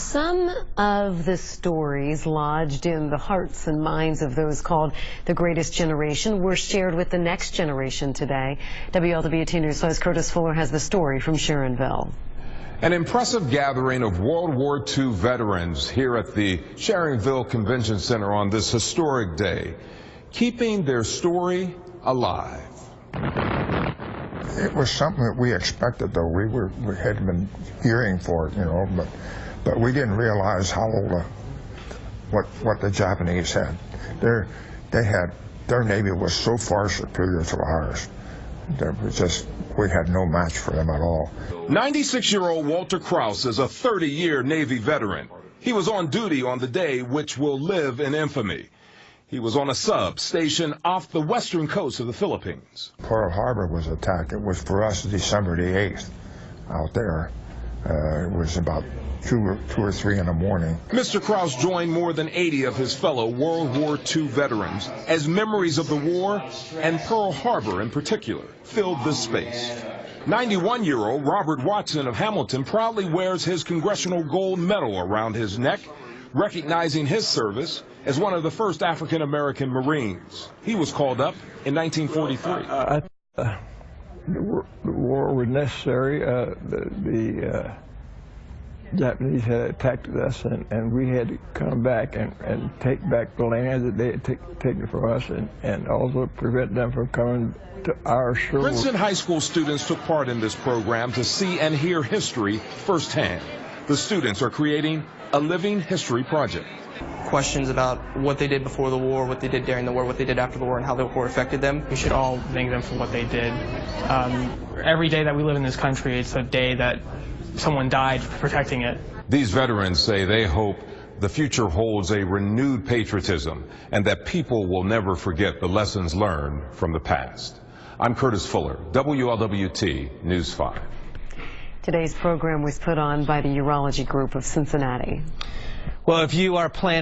Some of the stories lodged in the hearts and minds of those called the greatest generation were shared with the next generation today. WLWT News 5's Curtis Fuller has the story from Sharonville. An impressive gathering of World War II veterans here at the Sharonville Convention Center on this historic day, keeping their story alive. It was something that we expected, though. We had been hearing for it, you know, but we didn't realize how what the Japanese had. Their Navy was so far superior to ours. We had no match for them at all. 96-year-old Walter Kraus is a 30-year Navy veteran. He was on duty on the day which will live in infamy. He was on a sub stationed off the western coast of the Philippines. Pearl Harbor was attacked. It was for us December the 8th out there. It was about 2 or 3 in the morning. Mr. Kraus joined more than 80 of his fellow World War II veterans as memories of the war and Pearl Harbor in particular filled this space. 91-year-old Robert Watson of Hamilton proudly wears his Congressional Gold Medal around his neck, recognizing his service as one of the first African-American Marines. He was called up in 1943. The war was necessary. The Japanese had attacked us, and we had to come back and take back the land that they had taken from us, and also prevent them from coming to our shore. Princeton High School students took part in this program to see and hear history firsthand. The students are creating a living history project. Questions about what they did before the war, what they did during the war, what they did after the war, and how the war affected them. We should all thank them for what they did. Every day that we live in this country, it's a day that someone died for protecting it. These veterans say they hope the future holds a renewed patriotism and that people will never forget the lessons learned from the past. I'm Curtis Fuller, WLWT News 5. Today's program was put on by the Urology Group of Cincinnati. Well, if you are planning